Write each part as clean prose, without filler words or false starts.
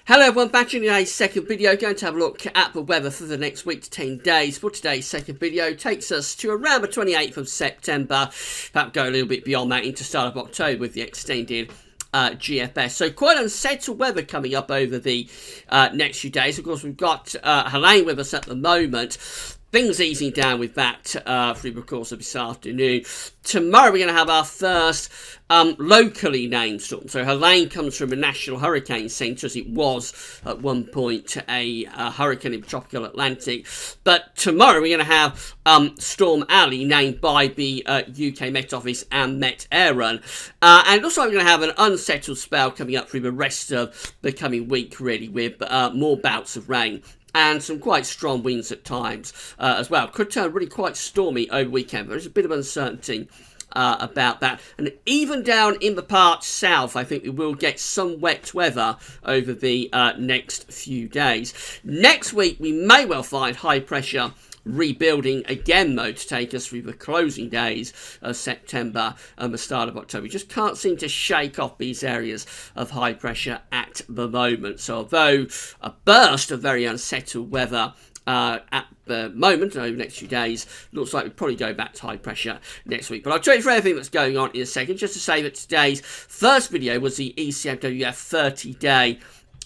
Hello everyone, back in today's second video, going to have a look at the weather for the next week to 10 days. For today's second video, takes us to around the 28th of September, perhaps go a little bit beyond that into start of October with the extended GFS. So quite unsettled weather coming up over the next few days. Of course, we've got Helene with us at the moment. Things easing down with that through the course of this afternoon. Tomorrow we're going to have our first locally named storm. So Helene comes from a National Hurricane Centre, as it was at one point a hurricane in the tropical Atlantic. But tomorrow we're going to have Storm Ali, named by the UK Met Office and Met Aaron. And also we're going to have an unsettled spell coming up through the rest of the coming week, really, with more bouts of rain and some quite strong winds at times as well. Could turn really quite stormy over the weekend. There's a bit of uncertainty about that. And even down in the parts south, I think we will get some wet weather over the next few days. Next week, we may well find high pressure rebuilding again, though, to take us through the closing days of September and the start of October. We just can't seem to shake off these areas of high pressure at the moment. So although a burst of very unsettled weather at the moment, over the next few days, looks like we'll probably go back to high pressure next week. But I'll tell you for everything that's going on in a second. Just to say that today's first video was the ECMWF 30-day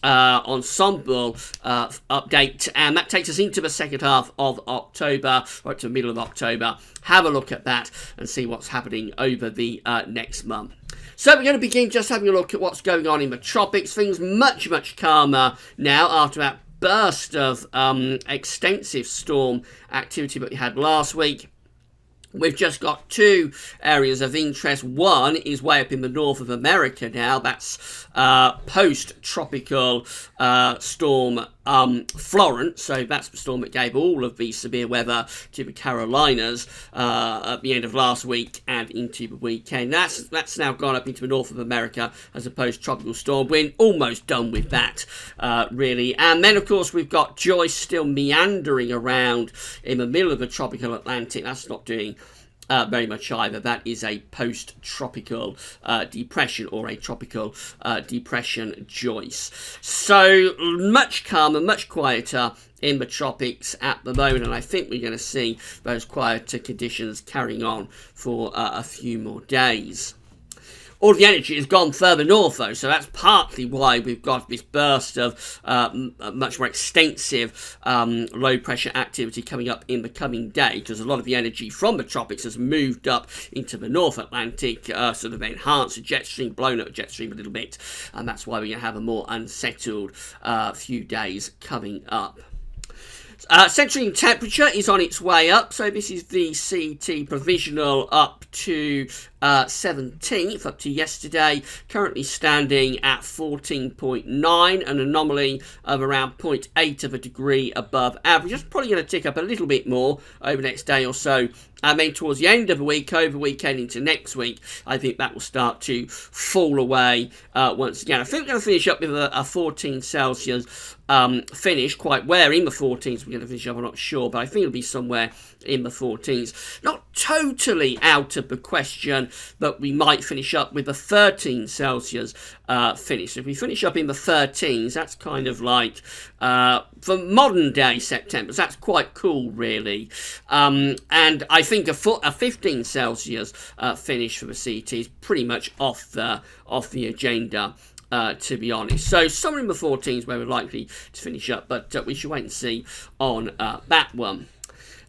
ensemble update, and that takes us into the second half of October, right to the middle of October. Have a look at that and see what's happening over the next month. So we're going to begin just having a look at what's going on in the tropics. Things much calmer now after that burst of extensive storm activity that we had last week. We've just got two areas of interest. One is way up in the north of America now. That's post-tropical storm Florence. So that's the storm that gave all of the severe weather to the Carolinas at the end of last week and into the weekend. That's now gone up into the north of America as a post-tropical storm. We're almost done with that, really. And then, of course, we've got Joyce still meandering around in the middle of the tropical Atlantic. That's not doing very much either. That is a post-tropical depression, or a tropical depression Joyce. So much calmer, much quieter in the tropics at the moment, and I think we're going to see those quieter conditions carrying on for a few more days. All the energy has gone further north, though, so that's partly why we've got this burst of much more extensive low-pressure activity coming up in the coming day, because a lot of the energy from the tropics has moved up into the North Atlantic, sort of enhanced the jet stream, blown up the jet stream a little bit, and that's why we're going to have a more unsettled few days coming up. Central temperature is on its way up, so this is the CT provisional up to 17th, up to yesterday, currently standing at 14.9, an anomaly of around 0.8 of a degree above average. It's probably going to tick up a little bit more over the next day or so. And then towards the end of the week, over the weekend into next week, I think that will start to fall away once again. I think we're going to finish up with a 14 Celsius finish, quite where in the 14s we're going to finish up, I'm not sure, but I think it'll be somewhere in the 14s. Not totally out of the question that we might finish up with a 13 Celsius finish. So if we finish up in the 13s, that's kind of like for modern day September, so that's quite cool, really. And I think a 15 Celsius finish for the CT is pretty much off the agenda, to be honest. So somewhere in the 14s where we're likely to finish up, but we should wait and see on that one.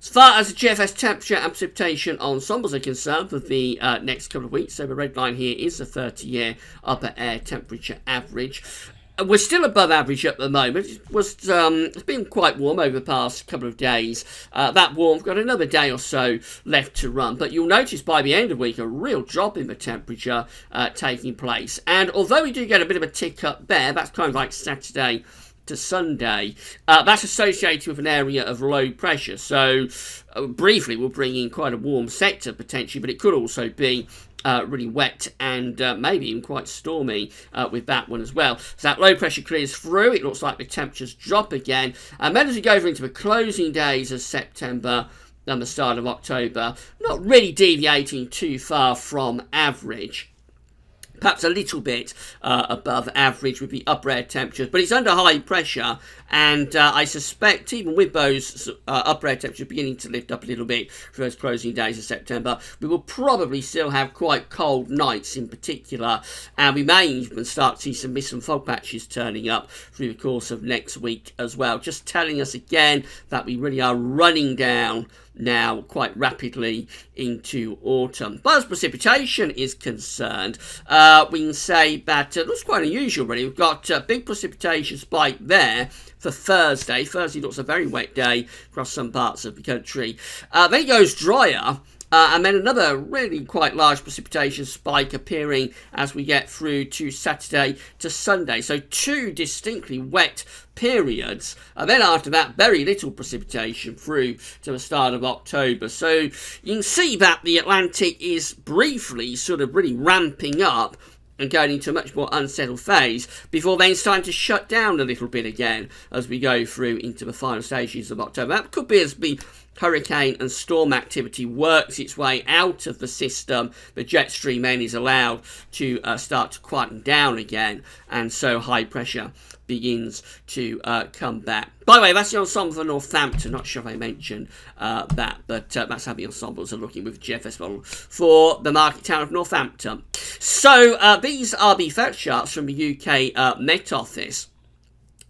As far as the GFS temperature and precipitation ensembles are concerned for the next couple of weeks, so the red line here is the 30-year upper air temperature average. We're still above average at the moment. It's been quite warm over the past couple of days. That warm, we've got another day or so left to run. But you'll notice by the end of the week a real drop in the temperature taking place. And although we do get a bit of a tick up there, that's kind of like Saturday to Sunday, that's associated with an area of low pressure. So briefly we'll bring in quite a warm sector potentially, but it could also be really wet and maybe even quite stormy with that one as well. So that low pressure clears through. It looks like the temperatures drop again. And then as we go into the closing days of September and the start of October, not really deviating too far from average. perhaps a little bit above average with the upper air temperatures, but it's under high pressure, and I suspect even with those upper air temperatures beginning to lift up a little bit for those closing days of September, we will probably still have quite cold nights in particular, and we may even start to see some mist and fog patches turning up through the course of next week as well, just telling us again that we really are running down now quite rapidly into autumn. But as precipitation is concerned, we can say that it looks quite unusual really. We've got a big precipitation spike there for Thursday. Thursday looks a very wet day across some parts of the country. Then it goes drier. And then another really quite large precipitation spike appearing as we get through to Saturday to Sunday. So two distinctly wet periods. And then after that, very little precipitation through to the start of October. So you can see that the Atlantic is briefly sort of really ramping up and going into a much more unsettled phase before then starting to shut down a little bit again as we go through into the final stages of October. That could be as the hurricane and storm activity works its way out of the system. The jet stream then is allowed to start to quieten down again, and so high pressure begins to come back. By the way, that's the ensemble for Northampton. Not sure if I mentioned that, but that's how the ensembles are looking with GFS model for the market town of Northampton. So these are the fact charts from the UK Met Office.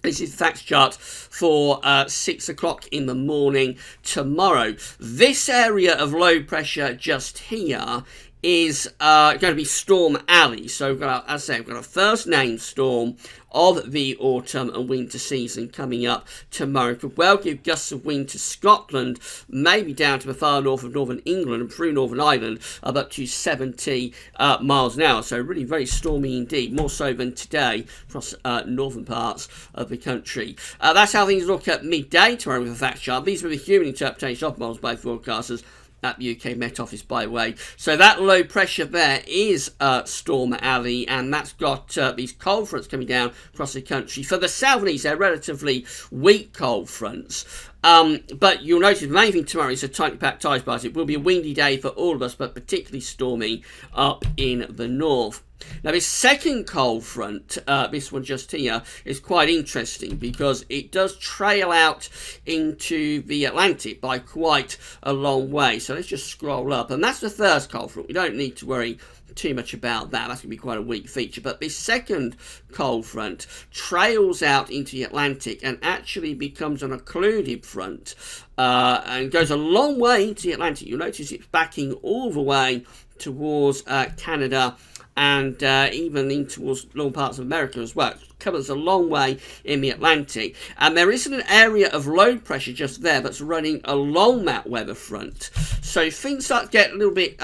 This is the facts chart for 6 o'clock in the morning tomorrow. This area of low pressure just here is going to be Storm Alley. So we've got, as I say, we've got a first named storm of the autumn and winter season coming up tomorrow. Could well give gusts of wind to Scotland, maybe down to the far north of northern England and through Northern Ireland of up to 70 miles an hour. So really very stormy indeed, more so than today across northern parts of the country. That's how things look at midday tomorrow with the fact chart. These were the human interpretation of models by forecasters at the UK Met Office, by the way. So that low pressure there is Storm Alley, and that's got these cold fronts coming down across the country. For the south and east, they're relatively weak cold fronts. But you'll notice the main thing tomorrow is a tightly packed ice bars. It will be a windy day for all of us, but particularly stormy up in the north. Now this second cold front, this one just here, is quite interesting because it does trail out into the Atlantic by quite a long way. So let's just scroll up, and that's the first cold front. We don't need to worry too much about that. That's going to be quite a weak feature. But this second cold front trails out into the Atlantic and actually becomes an occluded front and goes a long way into the Atlantic. You'll notice it's backing all the way towards Canada and even in towards long parts of America as well. It covers a long way in the Atlantic. And there isn't an area of low pressure just there that's running along that weather front. So things start to get a little bit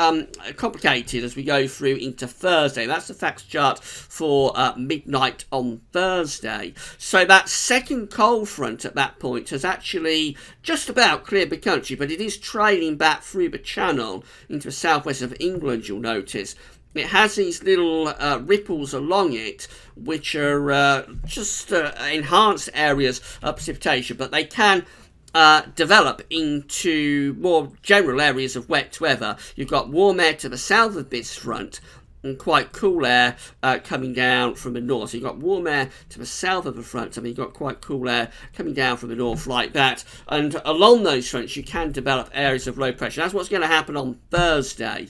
complicated as we go through into Thursday. That's the facts chart for midnight on Thursday. So that second cold front at that point has actually just about cleared the country, but it is trailing back through the channel into the southwest of England, you'll notice. It has these little ripples along it, which are just enhanced areas of precipitation, but they can develop into more general areas of wet weather. You've got warm air to the south of this front and quite cool air coming down from the north. So you've got warm air to the south of the front, and you've got quite cool air coming down from the north like that. And along those fronts, you can develop areas of low pressure. That's what's going to happen on Thursday.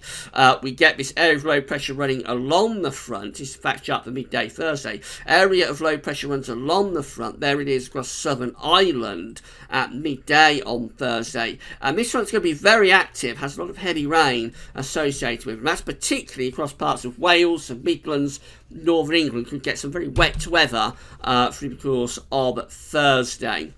We get this area of low pressure running along the front. This is fact chart for midday Thursday. Area of low pressure runs along the front. There it is across Southern Ireland at midday on Thursday. And this front's going to be very active, has a lot of heavy rain associated with it. And that's particularly across parts of Wales and Midlands, Northern England. Could get some very wet weather through the course of Thursday.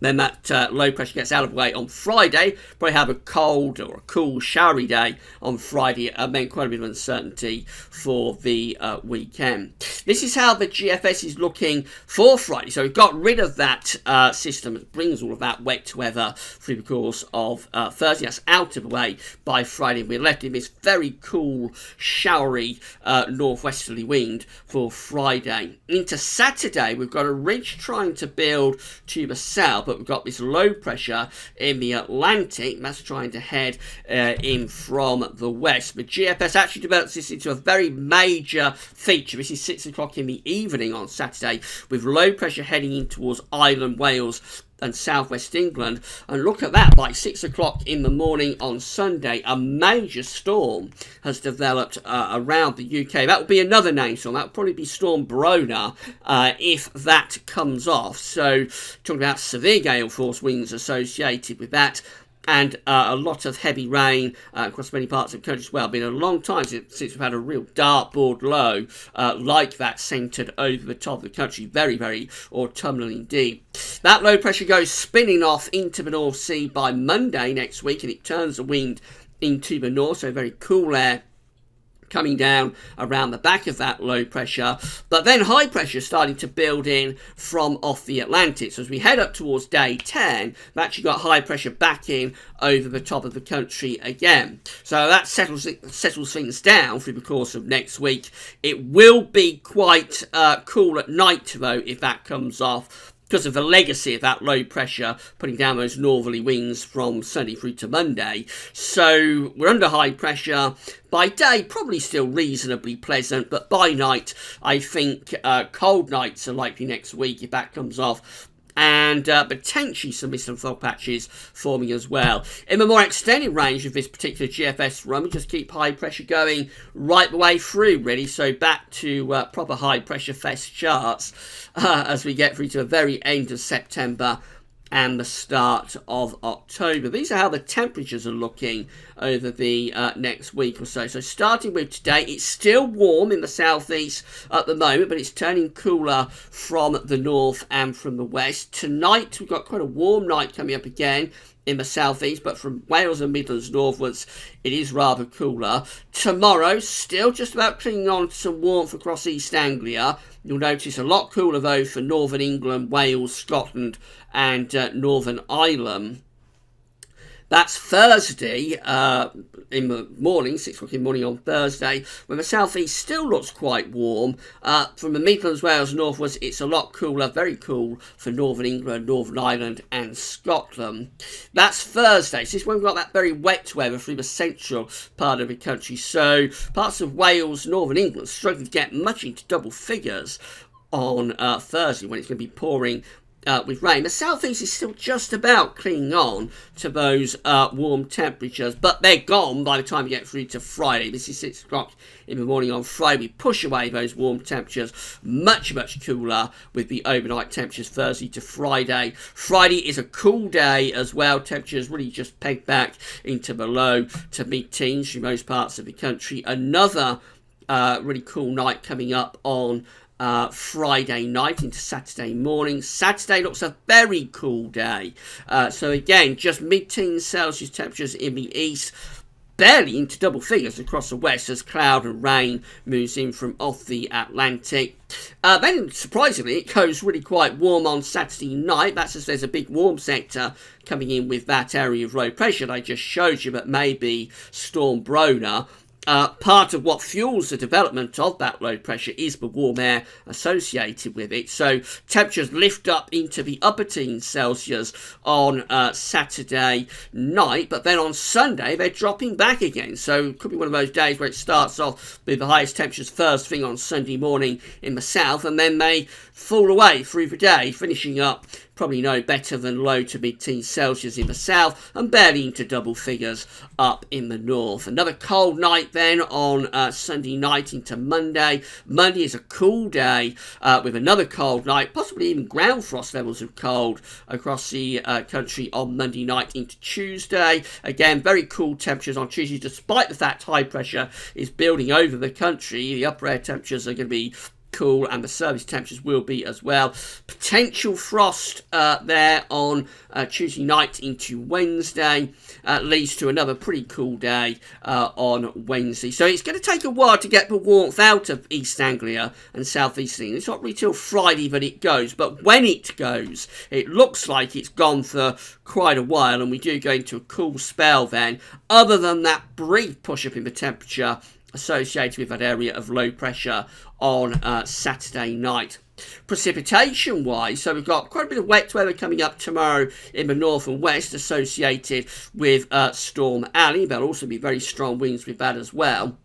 Then that low pressure gets out of the way on Friday. Probably have a cold or a cool, showery day on Friday, and then quite a bit of uncertainty for the weekend. This is how the GFS is looking for Friday. So we've got rid of that system that brings all of that wet weather through the course of Thursday. That's out of the way by Friday. We're left in this very cool, showery northwesterly wind for Friday. Into Saturday, we've got a ridge trying to build to the south. but we've got this low pressure in the Atlantic. That's trying to head in from the west. But GFS actually develops this into a very major feature. This is 6 o'clock in the evening on Saturday, with low pressure heading in towards Ireland, Wales and southwest England. And look at that, by 6 o'clock in the morning on Sunday, a major storm has developed around the UK. That will be another name storm. That will probably be Storm Brona if that comes off. So talking about severe gale force winds associated with that, and a lot of heavy rain across many parts of the country as well. Been a long time since we've had a real dartboard low like that centred over the top of the country. Very, very autumnal indeed. That low pressure goes spinning off into the North Sea by Monday next week, and it turns the wind into the north, so very cool air coming down around the back of that low pressure, but then high pressure starting to build in from off the Atlantic. So as we head up towards day 10, we've actually got high pressure back in over the top of the country again. So that settles things down through the course of next week. It will be quite cool at night though if that comes off, because of the legacy of that low pressure putting down those northerly winds from Sunday through to Monday. So we're under high pressure. By day, probably still reasonably pleasant, but by night, I think cold nights are likely next week if that comes off. And potentially some mist and fog patches forming as well. In the more extended range of this particular GFS run, we just keep high pressure going right the way through, really. So back to proper high pressure fest charts as we get through to the very end of September and the start of October. These are how the temperatures are looking over the next week or so. So starting with today, it's still warm in the southeast at the moment, but it's turning cooler from the north and from the west. Tonight, we've got quite a warm night coming up again in the southeast, but from Wales and Midlands northwards, it is rather cooler. Tomorrow, still just about clinging on to some warmth across East Anglia. You'll notice a lot cooler though for Northern England, Wales, Scotland and Northern Ireland. That's Thursday in the morning, 6 o'clock in the morning on Thursday, when the southeast still looks quite warm. From the Midlands, Wales, northwards, it's a lot cooler, very cool for Northern England, Northern Ireland and Scotland. That's Thursday. So this is when we've got that very wet weather through the central part of the country. So parts of Wales, Northern England, struggling to get much into double figures on Thursday when it's going to be pouring with rain. The southeast is still just about clinging on to those warm temperatures, but they're gone by the time we get through to Friday. This is 6 o'clock in the morning on Friday. We push away those warm temperatures, much cooler with the overnight temperatures Thursday to Friday. Friday is a cool day as well. Temperatures really just pegged back into the low to mid-teens through most parts of the country. Another really cool night coming up on Friday night into Saturday morning. Saturday looks a very cool day. So again, just mid-teens Celsius temperatures in the east, barely into double figures across the west as cloud and rain moves in from off the Atlantic. Then, surprisingly, it goes really quite warm on Saturday night. That's as there's a big warm sector coming in with that area of low pressure that I just showed you, but maybe Storm Brona. Part of what fuels the development of that low pressure is the warm air associated with it. So temperatures lift up into the upper teens Celsius on Saturday night, but then on Sunday they're dropping back again. So it could be one of those days where it starts off with the highest temperatures first thing on Sunday morning in the south, and then they fall away through the day, finishing up probably no better than low to mid-teens Celsius in the south and barely into double figures up in the north. Another cold night then on Sunday night into Monday. Monday is a cool day with another cold night, possibly even ground frost levels of cold across the country on Monday night into Tuesday. Again, very cool temperatures on Tuesday, despite the fact high pressure is building over the country. The upper air temperatures are going to be cool and the surface temperatures will be as well. Potential frost there on Tuesday night into Wednesday leads to another pretty cool day on Wednesday. So it's going to take a while to get the warmth out of East Anglia and South East England. It's not really till Friday that it goes, but when it goes, it looks like it's gone for quite a while, and we do go into a cool spell then, other than that brief push up in the temperature associated with that area of low pressure on Saturday night. Precipitation wise, so we've got quite a bit of wet weather coming up tomorrow in the north and west associated with Storm Ali. There'll also be very strong winds with that as well.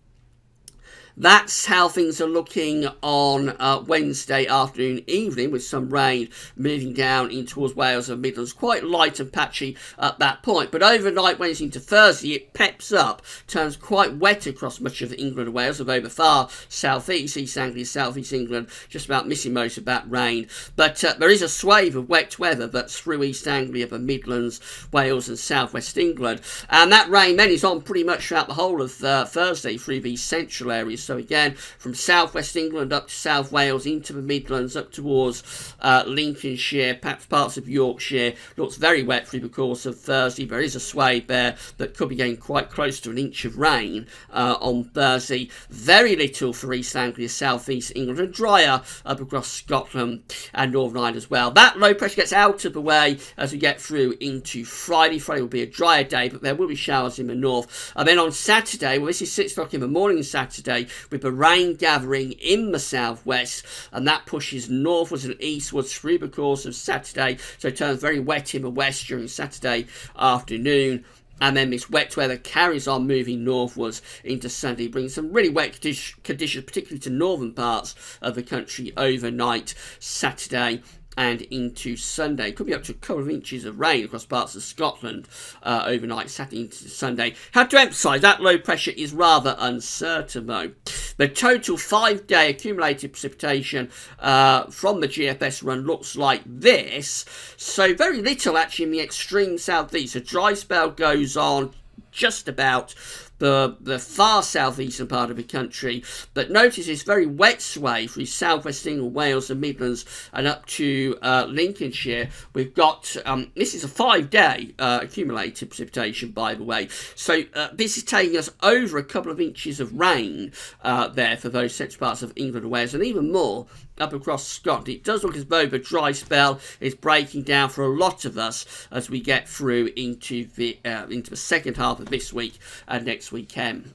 That's how things are looking on Wednesday afternoon, evening, with some rain moving down in towards Wales and Midlands. Quite light and patchy at that point. But overnight, Wednesday into Thursday, it peps up, turns quite wet across much of England and Wales, although the far southeast, East Anglia, southeast England, just about missing most of that rain. But there is a swathe of wet weather that's through East Anglia, the Midlands, Wales and southwest England. And that rain then is on pretty much throughout the whole of Thursday through these central areas. So again, from southwest England up to South Wales, into the Midlands, up towards Lincolnshire, perhaps parts of Yorkshire. Looks very wet through the course of Thursday. There is a swathe there that could be getting quite close to an inch of rain on Thursday. Very little for East Anglia, southeast England, and drier up across Scotland and Northern Ireland as well. That low pressure gets out of the way as we get through into Friday. Friday will be a drier day, but there will be showers in the north. And then on Saturday, well, this is 6 o'clock in the morning Saturday, with the rain gathering in the southwest, and that pushes northwards and eastwards through the course of Saturday, so it turns very wet in the west during Saturday afternoon. And then this wet weather carries on moving northwards into Sunday, bringing some really wet conditions, particularly to northern parts of the country overnight Saturday and into Sunday. Could be up to a couple of inches of rain across parts of Scotland overnight, Saturday into Sunday. Have to emphasise that low pressure is rather uncertain though. The total 5-day accumulated precipitation from the GFS run looks like this. So very little actually in the extreme southeast. A dry spell goes on just about the far southeastern part of the country, but notice this very wet sway through southwest England, Wales and Midlands and up to Lincolnshire. We've got this is a 5-day accumulated precipitation, by the way, so this is taking us over a couple of inches of rain there for those central parts of England and Wales, and even more up across Scotland. It does look as though the dry spell is breaking down for a lot of us as we get through into the second half of this week and next weekend.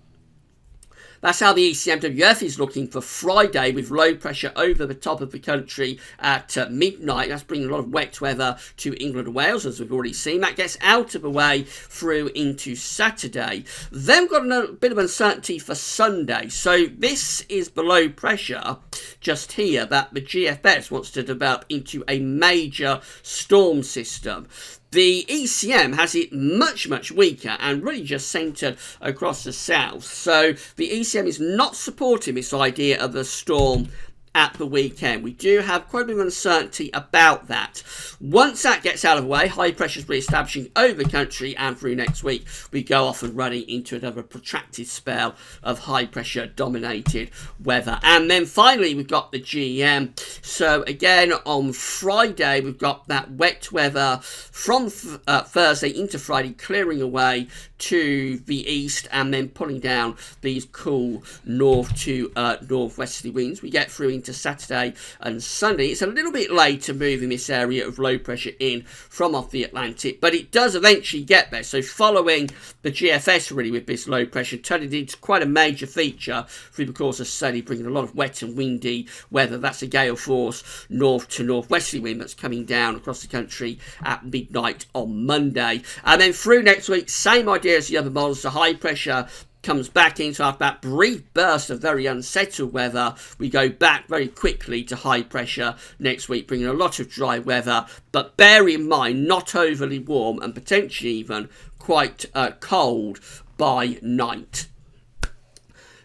That's how the ECMWF is looking for Friday, with low pressure over the top of the country at midnight. That's bringing a lot of wet weather to England and Wales, as we've already seen. That gets out of the way through into Saturday. Then we've got a bit of uncertainty for Sunday. So this is below pressure just here that the GFS wants to develop into a major storm system. The ECM has it much, much weaker and really just centred across the south. So the ECM is not supporting this idea of a storm at the weekend. We do have quite a bit of uncertainty about that. Once that gets out of the way, high pressure is re-establishing over the country, and through next week we go off and running into another protracted spell of high pressure dominated weather. And then finally we've got the GEM. So again on Friday we've got that wet weather from Thursday into Friday clearing away to the east and then pulling down these cool north to northwesterly winds. We get through into Saturday and Sunday. It's a little bit late to move in this area of low pressure in from off the Atlantic, but it does eventually get there. So following the GFS really with this low pressure, turning it into quite a major feature through the course of Sunday, bringing a lot of wet and windy weather. That's a gale force north to northwesterly wind that's coming down across the country at midnight on Monday. And then through next week, same idea as the other models. The high pressure comes back into after that brief burst of very unsettled weather. We go back very quickly to high pressure next week, bringing a lot of dry weather, but bear in mind not overly warm and potentially even quite cold by night.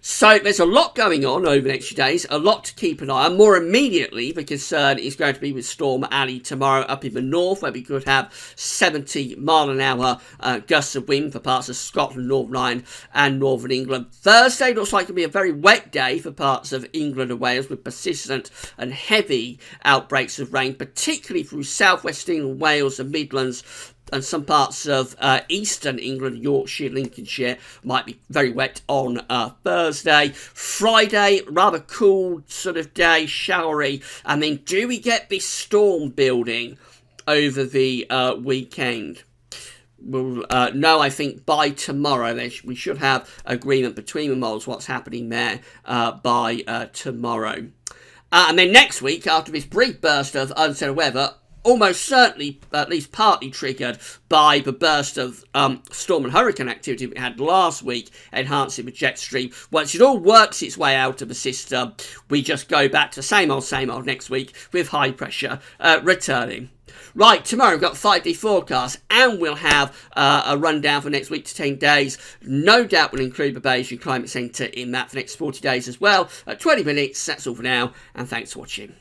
So there's a lot going on over the next few days, a lot to keep an eye on. More immediately, the concern is going to be with Storm Ali tomorrow up in the north, where we could have 70-mile-an-hour gusts of wind for parts of Scotland, Northern Ireland and Northern England. Thursday looks like it'll be a very wet day for parts of England and Wales, with persistent and heavy outbreaks of rain, particularly through southwest England, Wales and Midlands, and some parts of eastern England, Yorkshire, Lincolnshire might be very wet on Thursday. Friday, rather cool sort of day, showery. And then do we get this storm building over the weekend? We'll know, I think, by tomorrow. We should have agreement between the models what's happening there by tomorrow. And then next week, after this brief burst of unsettled weather, almost certainly at least partly triggered by the burst of storm and hurricane activity we had last week, enhancing the jet stream. Once it all works its way out of the system, we just go back to same old next week with high pressure returning. Right, tomorrow we've got 5-day forecast, and we'll have a rundown for next week to 10 days. No doubt we'll include the Beijing Climate Centre in that for the next 40 days as well. At 20 minutes, that's all for now, and thanks for watching.